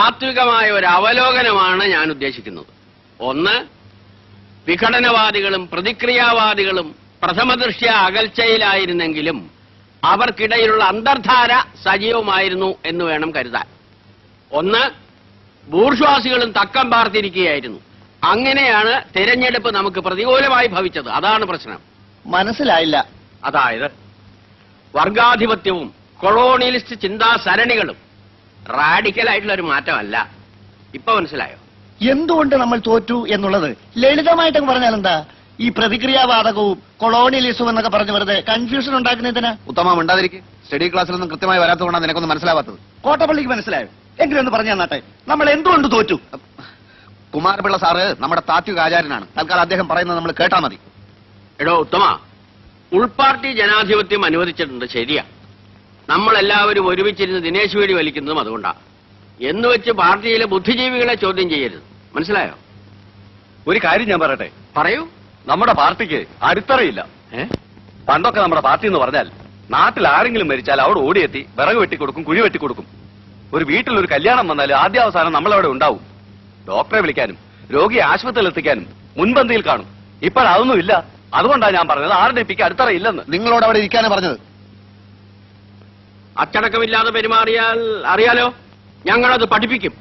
താത്വികമായ ഒരു അവലോകനമാണ് ഞാൻ ഉദ്ദേശിക്കുന്നത്. ഒന്ന്, വിഘടനവാദികളും പ്രതിക്രിയാവാദികളും പ്രഥമദൃഷ്ട്യാ അകൽച്ചയിലായിരുന്നെങ്കിലും അവർക്കിടയിലുള്ള അന്തർധാര സജീവമായിരുന്നു എന്ന് വേണം കരുതാൻ. ഒന്ന്, ബൂർഷ്വാസികളും തക്കം പാർത്തിരിക്കുകയായിരുന്നു. അങ്ങനെയാണ് തെരഞ്ഞെടുപ്പ് നമുക്ക് പ്രതികൂലമായി ഭവിച്ചത്. അതാണ് പ്രശ്നം. മനസ്സിലായില്ല. അതായത് വർഗാധിപത്യവും കൊളോണിയലിസ്റ്റ് ചിന്താസരണികളും റാഡിക്കലായിട്ടുള്ള ഒരു മാറ്റമല്ല. ഇപ്പൊ മനസ്സിലായോ എന്തുകൊണ്ട് നമ്മൾ തോറ്റു എന്നുള്ളത്? ലളിതമായിട്ട് പറഞ്ഞാൽ എന്താ, ഈ പ്രതിക്രിയാവാദകവും കൊളോണിയലിസവും എന്നൊക്കെ പറഞ്ഞ് വെറുതെ കൺഫ്യൂഷൻ ഉണ്ടാക്കുന്നതിന്. ഉത്തമം ഉണ്ടാതിരിക്കും. സ്റ്റഡി ക്ലാസ്സിലൊന്നും കൃത്യമായി വരാത്തതുകൊണ്ടാണ് നിനക്കൊന്നും മനസ്സിലാവാത്തത്. കോട്ടപ്പള്ളിക്ക് മനസ്സിലായോ? എങ്കിലും ഒന്ന് പറഞ്ഞു തന്നാട്ടെ, നമ്മൾ എന്തുകൊണ്ട് തോറ്റു? കുമാരപിള്ള സാറ് നമ്മുടെ താത്വിക ആചാര്യനാണ്. തൽക്കാലം അദ്ദേഹം പറയുന്നത് നമ്മൾ കേട്ടാ മതി. എടോ ഉത്തമ, ഉൾപാർട്ടി ജനാധിപത്യം അനുവദിച്ചിട്ടുണ്ട്, ശരിയാ. നമ്മളെല്ലാവരും ഒരുമിച്ചിരുന്ന് ദിനേശ് വീടി വലിക്കുന്നതും അതുകൊണ്ടാണ്. എന്നുവെച്ച് പാർട്ടിയിലെ ബുദ്ധിജീവികളെ ചോദ്യം ചെയ്യരുത്. മനസ്സിലായോ? ഒരു കാര്യം ഞാൻ പറയട്ടെ. പറയൂ. നമ്മുടെ പാർട്ടിക്ക് അടിത്തറയില്ല. പണ്ടൊക്കെ നമ്മുടെ പാർട്ടി എന്ന് പറഞ്ഞാൽ നാട്ടിൽ ആരെങ്കിലും മരിച്ചാൽ അവിടെ ഓടിയെത്തി വിറക് വെട്ടിക്കൊടുക്കും, കുഴി വെട്ടിക്കൊടുക്കും. ഒരു വീട്ടിൽ ഒരു കല്യാണം വന്നാൽ ആദ്യാവസാനം നമ്മളവിടെ ഉണ്ടാവും. ഡോക്ടറെ വിളിക്കാനും രോഗിയെ ആശുപത്രിയിൽ എത്തിക്കാനും മുൻപന്തിയിൽ കാണും. ഇപ്പോഴതൊന്നും ഇല്ല. അതുകൊണ്ടാണ് ഞാൻ പറഞ്ഞത് ആരുടെ പിക്ക് അടിത്തറയില്ലെന്ന്. നിങ്ങളോട് അവിടെ ഇരിക്കാനാ പറഞ്ഞത്. അച്ചടക്കമില്ലാതെ പെരുമാറിയാൽ അറിയാലോ, ഞങ്ങളത് പഠിപ്പിക്കും.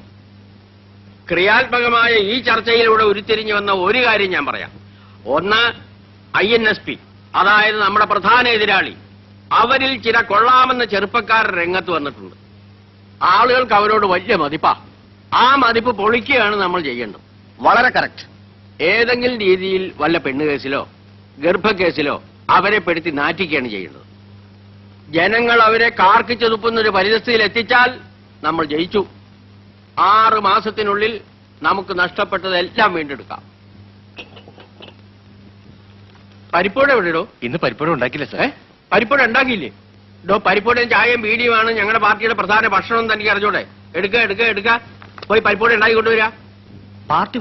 ക്രിയാത്മകമായ ഈ ചർച്ചയിലൂടെ ഉരുത്തിരിഞ്ഞു വന്ന ഒരു കാര്യം ഞാൻ പറയാം. ഒന്ന്, INSP, അതായത് നമ്മുടെ പ്രധാന എതിരാളി. അവരിൽ ചില കൊള്ളാമെന്ന ചെറുപ്പക്കാർ രംഗത്ത് വന്നിട്ടുണ്ട്. ആളുകൾക്ക് അവരോട് വലിയ മതിപ്പാ. ആ മതിപ്പ് പൊളിക്കുകയാണ് നമ്മൾ ചെയ്യേണ്ടത്. വളരെ കറക്റ്റ്. ഏതെങ്കിലും രീതിയിൽ വല്ല പെണ്ണുകേസിലോ ഗർഭക്കേസിലോ അവരെ പെടുത്തി നാറ്റിക്കുകയാണ് ചെയ്യേണ്ടത്. ജനങ്ങൾ അവരെ കാർക്കിച്ചു തുപ്പുന്നൊരു പരിതസ്ഥിതിയിൽ എത്തിച്ചാൽ നമ്മൾ ജയിച്ചു. 6 മാസത്തിനുള്ളിൽ നമുക്ക് നഷ്ടപ്പെട്ടതെല്ലാം വീണ്ടെടുക്കാം. പരിപ്പോട എവിടെയോ? ഇന്ന് പരിപ്പോട ഉണ്ടാക്കില്ല സാർ. പരിപ്പോട ഉണ്ടാക്കിയില്ലേ? പരിപ്പോടയും ചായയും ബീഡിയുമാണ് ഞങ്ങളുടെ പാർട്ടിയുടെ പ്രധാന ഭക്ഷണം. തനിക്ക് അറിഞ്ഞൂടെ? എടുക്ക പോയി പരിപ്പോട ഉണ്ടാക്കി കൊണ്ടുവരാ. പാർട്ടി